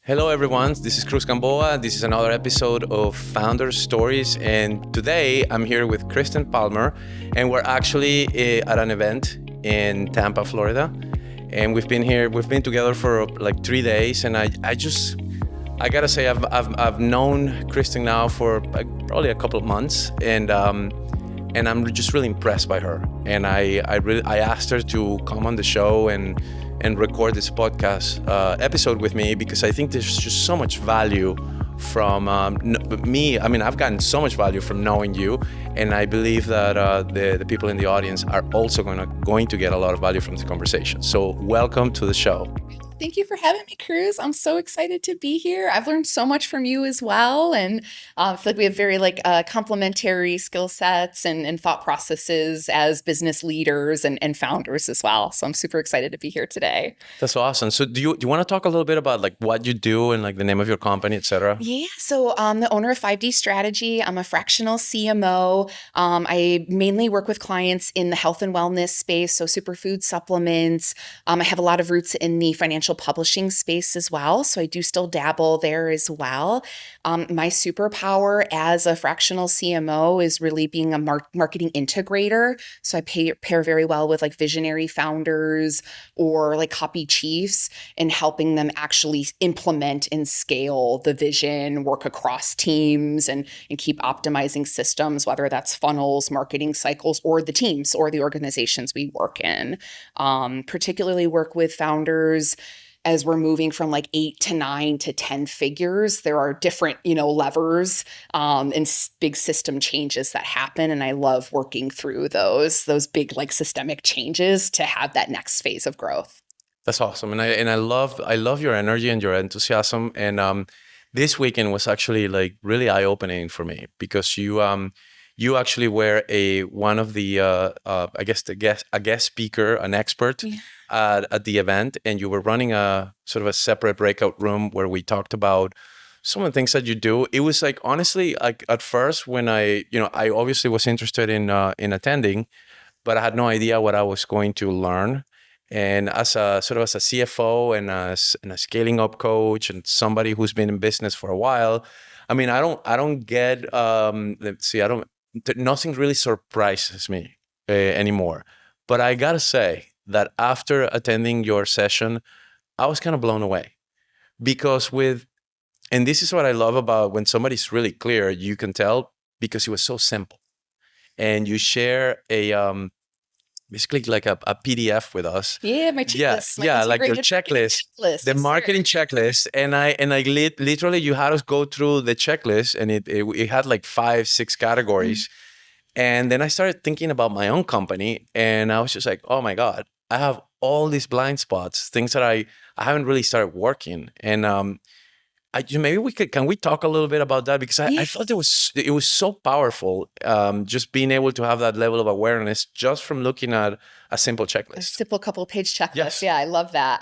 Hello, everyone. This is Cruz Gamboa. This is another episode of Founder Stories. And today I'm here with Kristen Palmer, and we're actually at an event in Tampa, Florida. And we've been together for like 3 days. And I gotta say, I've known Kristen now for probably a couple of months. And I'm just really impressed by her. And I asked her to come on the show and record this podcast episode with me because I think there's just so much value from me. I mean, I've gotten so much value from knowing you, and I believe that the people in the audience are also going to get a lot of value from the conversation. So welcome to the show. Thank you for having me, Cruz. I'm so excited to be here. I've learned so much from you as well. And I feel like we have very complementary skill sets and thought processes as business leaders and founders as well. So I'm super excited to be here today. That's awesome. So do you want to talk a little bit about like what you do and like the name of your company, et cetera? Yeah. So I'm the owner of 5D Strategy. I'm a fractional CMO. I mainly work with clients in the health and wellness space, so superfood supplements. I have a lot of roots in the financial publishing space as well. So I do still dabble there as well. My superpower as a fractional CMO is really being a marketing integrator. So I pair very well with like visionary founders or like copy chiefs and helping them actually implement and scale the vision, work across teams and keep optimizing systems, whether that's funnels, marketing cycles, or the teams or the organizations we work in. Particularly work with founders as we're moving from like 8 to 9 to 10 figures. There are different, levers and big system changes that happen. And I love working through those big like systemic changes to have that next phase of growth. That's awesome. And I love your energy and your enthusiasm. And this weekend was actually like really eye-opening for me because you actually were one of the I guess a guest speaker, an expert at the event, and you were running a sort of a separate breakout room where we talked about some of the things that you do. It was like honestly, like at first when I obviously was interested in attending, but I had no idea what I was going to learn. And as a CFO and as a scaling up coach and somebody who's been in business for a while, I mean, I don't get nothing really surprises me anymore. But I gotta say that after attending your session, I was kind of blown away because and this is what I love about when somebody's really clear, you can tell because it was so simple. And you share basically like a PDF with us. Yeah, my checklist. Like your checklist, the marketing checklist. And I literally you had us go through the checklist, and it had like 5-6 categories. Mm-hmm. And then I started thinking about my own company, and I was just like, oh my God, I have all these blind spots, things that I haven't really started working. And maybe can we talk a little bit about that? Because I thought it was so powerful, just being able to have that level of awareness just from looking at a simple checklist. A simple couple page checklist. Yes. Yeah, I love that.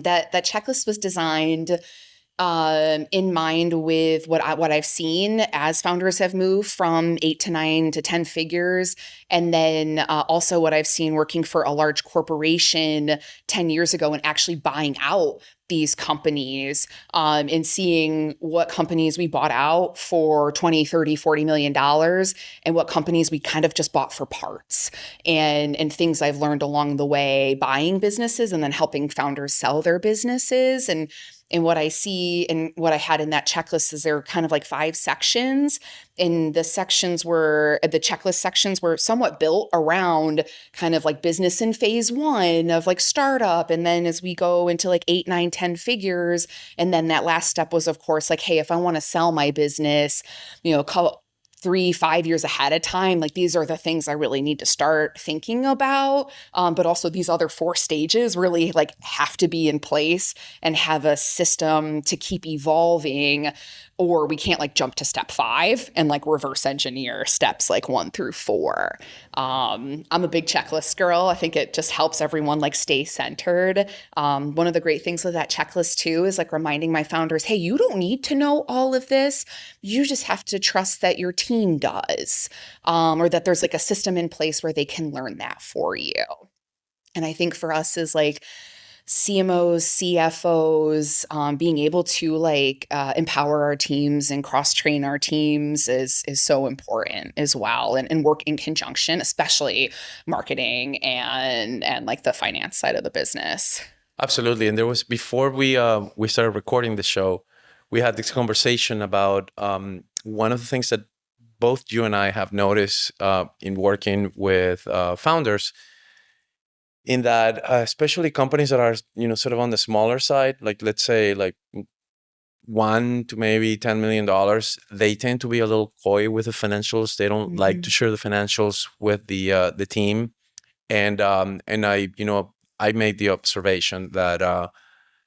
That checklist was designed in mind with what I've seen as founders have moved from 8 to 9 to 10 figures. And then also what I've seen working for a large corporation 10 years ago and actually buying out these companies and seeing what companies we bought out for 20, 30, 40 million dollars and what companies we kind of just bought for parts and things I've learned along the way buying businesses and then helping founders sell their businesses. And what I see and what I had in that checklist is there were kind of like 5 sections. And the checklist sections were somewhat built around kind of like business in phase 1 of like startup. And then as we go into like 8, 9, 10 figures. And then that last step was, of course, like, hey, if I want to sell my business, 3-5 years ahead of time, like these are the things I really need to start thinking about. But also these other 4 stages really like have to be in place and have a system to keep evolving, or we can't like jump to step 5 and like reverse engineer steps like 1 through 4. I'm a big checklist girl. I think it just helps everyone like stay centered. One of the great things with that checklist too is like reminding my founders, hey, you don't need to know all of this. You just have to trust that your team does, or that there's like a system in place where they can learn that for you. And I think for us is like CMOs, CFOs, being able to like empower our teams and cross train our teams is so important as well, and work in conjunction, especially marketing and like the finance side of the business. Absolutely. And there was before we started recording the show, we had this conversation about one of the things that both you and I have noticed in working with founders, in that especially companies that are sort of on the smaller side, like let's say like 1 to maybe $10 million, they tend to be a little coy with the financials. They don't like to share the financials with the team, and I made the observation that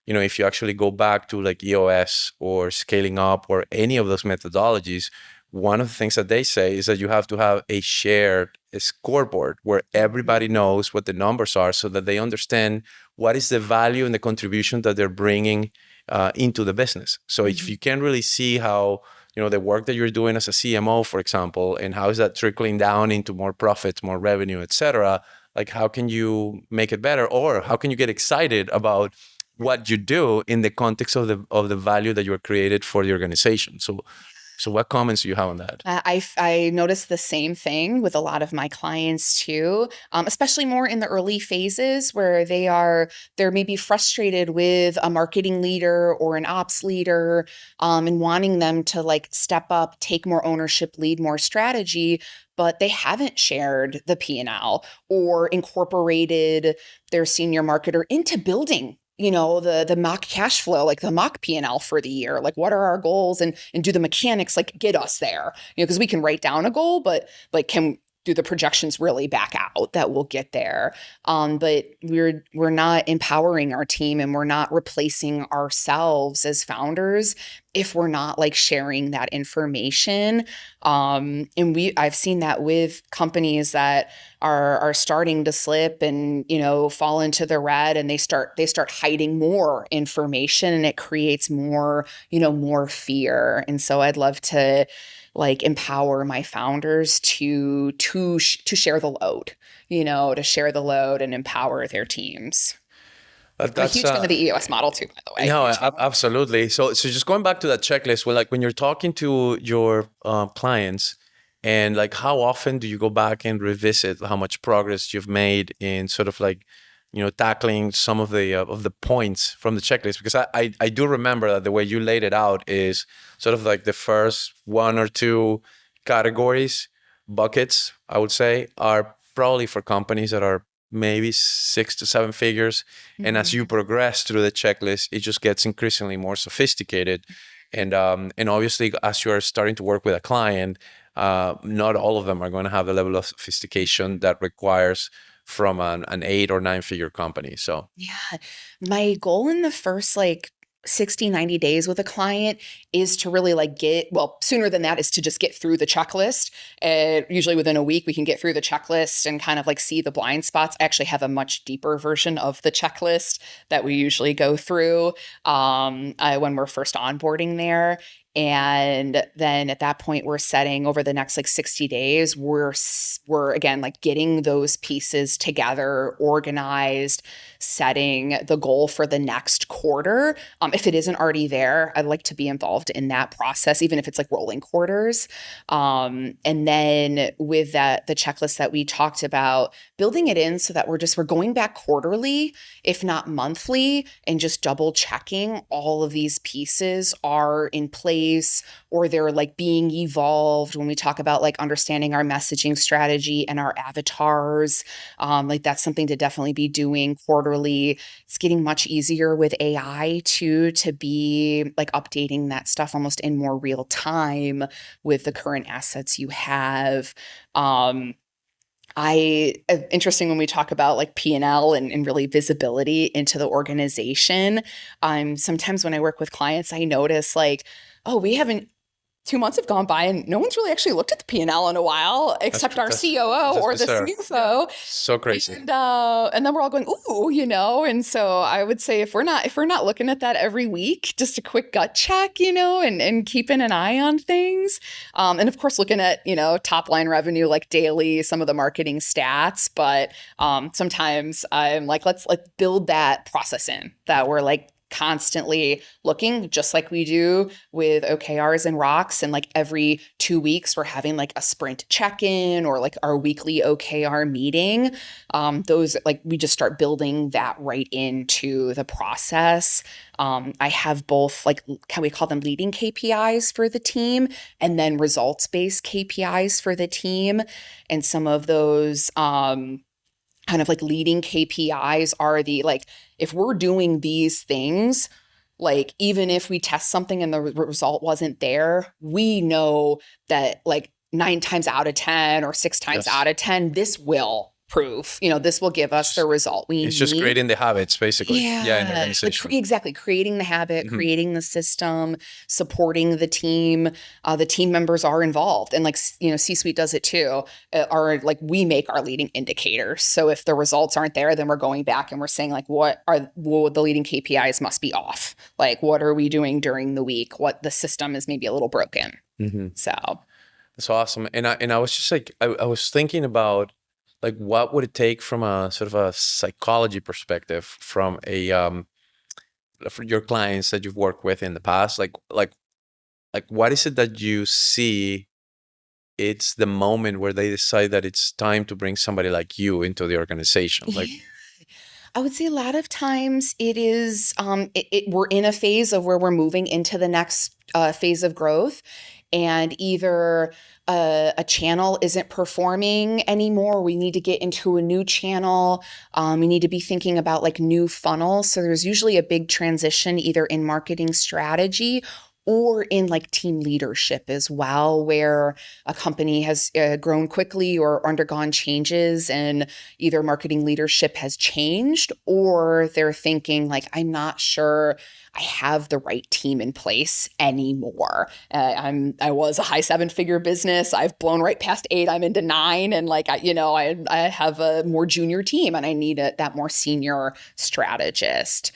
if you actually go back to like EOS or scaling up or any of those methodologies, one of the things that they say is that you have to have a shared scoreboard where everybody knows what the numbers are, so that they understand what is the value and the contribution that they're bringing into the business. So if you can really see how the work that you're doing as a CMO, for example, and how is that trickling down into more profits, more revenue, et cetera, like how can you make it better, or how can you get excited about what you do in the context of the value that you're created for the organization. So what comments do you have on that? I noticed the same thing with a lot of my clients too, especially more in the early phases where they're maybe frustrated with a marketing leader or an ops leader, and wanting them to like step up, take more ownership, lead more strategy, but they haven't shared the P&L or incorporated their senior marketer into building the mock cash flow, like the mock P&L for the year, like what are our goals, and do the mechanics like get us there, because we can write down a goal, but like do the projections really back out that we'll get there? But we're not empowering our team, and we're not replacing ourselves as founders if we're not like sharing that information. And I've seen that with companies that are starting to slip and fall into the red, and they start hiding more information, and it creates more fear. And so I'd love to like empower my founders to share the load, to share the load and empower their teams. I'm a huge fan of the EOS model too, by the way. No, absolutely. So just going back to that checklist, well, like when you're talking to your clients, and like how often do you go back and revisit how much progress you've made in sort of like tackling some of the points from the checklist? Because I do remember that the way you laid it out is sort of like the first one or two categories, buckets, I would say, are probably for companies that are maybe 6 to 7 figures. And as you progress through the checklist, it just gets increasingly more sophisticated. And obviously, as you are starting to work with a client, not all of them are going to have the level of sophistication that requires from an 8 or 9 figure company. So yeah, my goal in the first like 60, 90 days with a client is to really like sooner than that is to just get through the checklist. Usually within a week, we can get through the checklist and kind of like see the blind spots. I actually have a much deeper version of the checklist that we usually go through when we're first onboarding there. And then at that point, we're setting over the next like 60 days, we're again, like getting those pieces together, organized, setting the goal for the next quarter. If it isn't already there, I'd like to be involved in that process, even if it's like rolling quarters. And then with the checklist that we talked about, building it in so that we're going back quarterly, if not monthly, and just double checking all of these pieces are in place, or they're like being evolved. When we talk about like understanding our messaging strategy and our avatars, like that's something to definitely be doing quarterly. It's getting much easier with AI too, to be like updating that stuff almost in more real time with the current assets you have. Interesting when we talk about like P&L and really visibility into the organization. Sometimes when I work with clients, I notice like, oh, we haven't 2 months have gone by and no one's really actually looked at the P&L in a while, except our COO or the CFO. So crazy. And then we're all going, ooh, and so I would say if we're not looking at that every week, just a quick gut check, and keeping an eye on things. And of course, looking at, top line revenue, like daily, some of the marketing stats, but sometimes I'm like, let's build that process in that we're like constantly looking, just like we do with OKRs and rocks. And like every 2 weeks, we're having like a sprint check-in or like our weekly OKR meeting. Those like we just start building that right into the process. I have both like, can we call them leading KPIs for the team and then results-based KPIs for the team. And some of those kind of like leading KPIs are the like, if we're doing these things, like even if we test something and the result wasn't there, we know that like 9 times out of 10 or 6 times out of 10, this will prove, this will give us the result we need. It's just creating the habits, basically. Yeah, in the organization. Exactly. Creating the habit, creating the system, supporting the team. The team members are involved. And like, C-suite does it too. Are like, we make our leading indicators. So if the results aren't there, then we're going back and we're saying like, the leading KPIs must be off. Like, what are we doing during the week? What the system is maybe a little broken. So. That's awesome. And I was just like, I was thinking about, like, what would it take from a sort of a psychology perspective from for your clients that you've worked with in the past? Like what is it that you see? It's the moment where they decide that it's time to bring somebody like you into the organization. Like, I would say a lot of times it is, we're in a phase of where we're moving into the next phase of growth, and either a channel isn't performing anymore. We need to get into a new channel. We need to be thinking about like new funnels. So there's usually a big transition either in marketing strategy or in like team leadership as well, where a company has grown quickly or undergone changes and either marketing leadership has changed or they're thinking like, I'm not sure I have the right team in place anymore. I was a high 7-figure business. I've blown right past 8. I'm into 9. And like, I have a more junior team and I need that more senior strategist.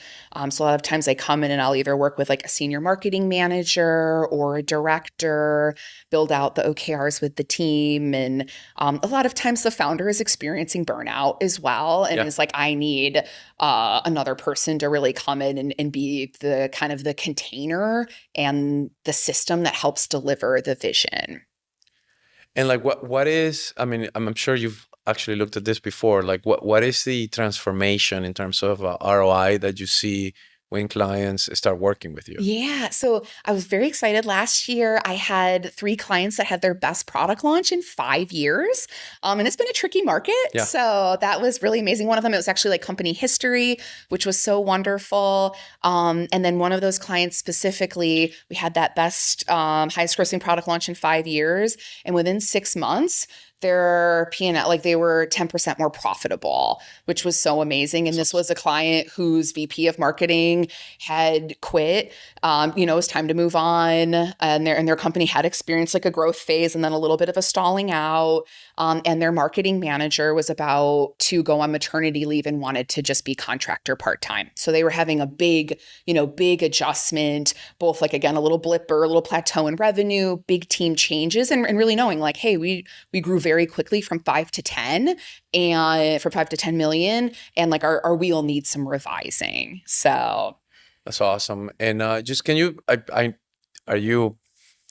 So a lot of times I come in and I'll either work with like a senior marketing manager or a director, build out the OKRs with the team. And a lot of times the founder is experiencing burnout as well. And is like, I need another person to really come in and be the kind of the container and the system that helps deliver the vision. And like, what is, I mean, I'm sure you've actually looked at this before. Like, what is the transformation in terms of ROI that you see when clients start working with you? Yeah. So I was very excited. Last year, I had 3 clients that had their best product launch in 5 years. And it's been a tricky market. Yeah. So that was really amazing. One of them, it was actually like company history, which was so wonderful. And then one of those clients specifically, we had that best, highest grossing product launch in 5 years. And within 6 months, their P&L, like they were 10% more profitable, which was so amazing. And this was a client whose VP of marketing had quit. It was time to move on, and their company had experienced like a growth phase and then a little bit of a stalling out. And their marketing manager was about to go on maternity leave and wanted to just be contractor part-time. So they were having a big adjustment, both like, again, a little blip or a little plateau in revenue, big team changes, and really knowing like, hey, we grew very quickly from 5 to 10 and from 5 to 10 million. And like our wheel needs some revising. So that's awesome. And just are you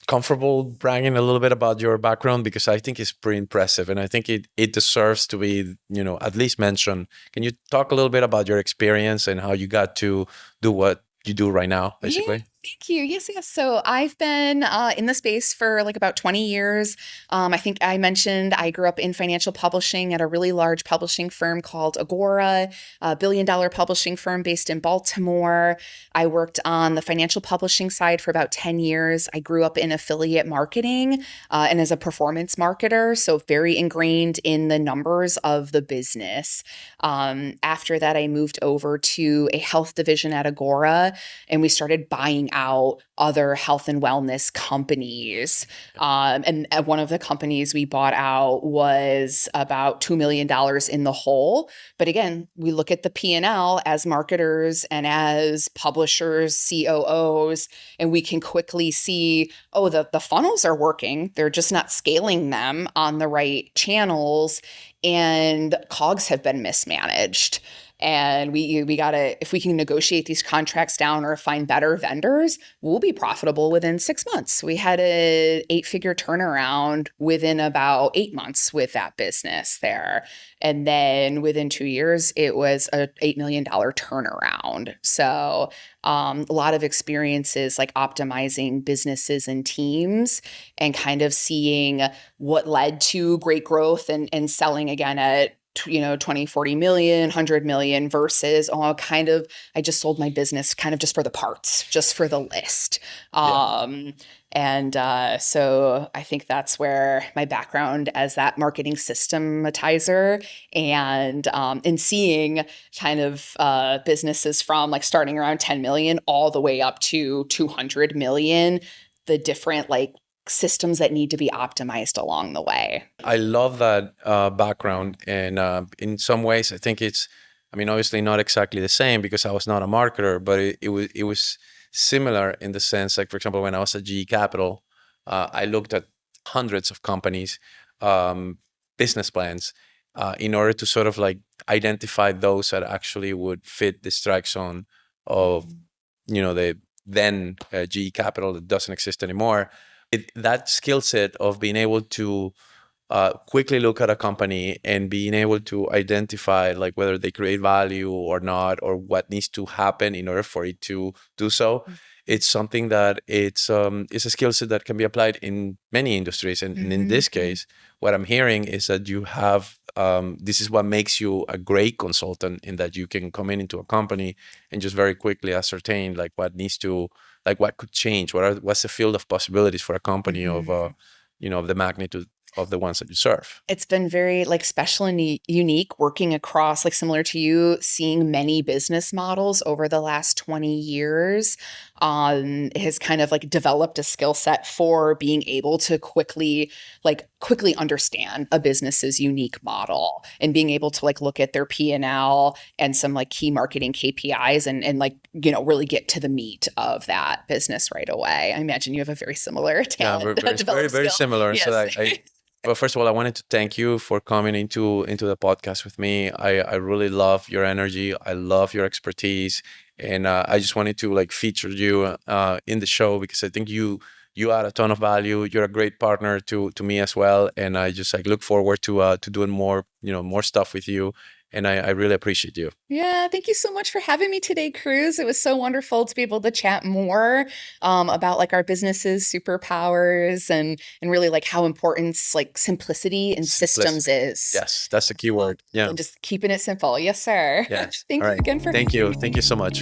comfortable bragging a little bit about your background? Because I think it's pretty impressive and I think it deserves to be, at least mentioned. Can you talk a little bit about your experience and how you got to do what you do right now, basically? Yeah. Thank you. Yes. So I've been in the space for like about 20 years. I think I mentioned I grew up in financial publishing at a really large publishing firm called Agora, a billion-dollar publishing firm based in Baltimore. I worked on the financial publishing side for about 10 years. I grew up in affiliate marketing and as a performance marketer, so very ingrained in the numbers of the business. After that, I moved over to a health division at Agora, and we started buying out other health and wellness companies. And one of the companies we bought out was about $2 million in the hole. But again, we look at the P&L as marketers and as publishers, COOs, and we can quickly see, oh, the funnels are working. They're just not scaling them on the right channels, and COGS have been mismanaged. And we gotta, if we can negotiate these contracts down or find better vendors, we'll be profitable within 6 months. We had an 8-figure turnaround within about 8 months with that business there. And then within 2 years, it was a $8 million turnaround. So a lot of experiences like optimizing businesses and teams and kind of seeing what led to great growth and selling again at 20, 40 million, 100 million versus, I just sold my business kind of just for the parts, just for the list. So I think that's where my background as that marketing systematizer and in seeing kind of businesses from like starting around 10 million all the way up to 200 million, the different like systems that need to be optimized along the way. I love that background. And in some ways, I think it's, obviously not exactly the same because I was not a marketer, but it was similar in the sense, like, for example, when I was at GE Capital, I looked at hundreds of companies, business plans, in order to sort of like identify those that actually would fit the strike zone of, the then GE Capital that doesn't exist anymore. That skill set of being able to quickly look at a company and being able to identify like whether they create value or not, or what needs to happen in order for it to do so. It's something that it's a skill set that can be applied in many industries. And in this case, what I'm hearing is that you have, this is what makes you a great consultant, in that you can come into a company and just very quickly ascertain like what needs to, like what could change, what's the field of possibilities for a company of, the magnitude of the ones that you serve. It's been very like special and unique working across, like similar to you, seeing many business models over the last 20 years. Has kind of like developed a skill set for being able to quickly understand a business's unique model and being able to like look at their P&L and some like key marketing KPIs and like, really get to the meat of that business right away. I imagine you have a very similar talent. Yeah, very, very similar. Yes. So well, first of all, I wanted to thank you for coming into the podcast with me. I really love your energy. I love your expertise. And I just wanted to like feature you in the show because I think you add a ton of value. You're a great partner to me as well. And I just like look forward to doing more, more stuff with you. And I really appreciate you. Yeah, thank you so much for having me today, Cruz. It was so wonderful to be able to chat more about like our businesses, superpowers, and really like how important like simplicity and systems is. Yes, that's the key word. Yeah, and just keeping it simple. Yes, sir. Yes. Thank you again for. Thank you so much.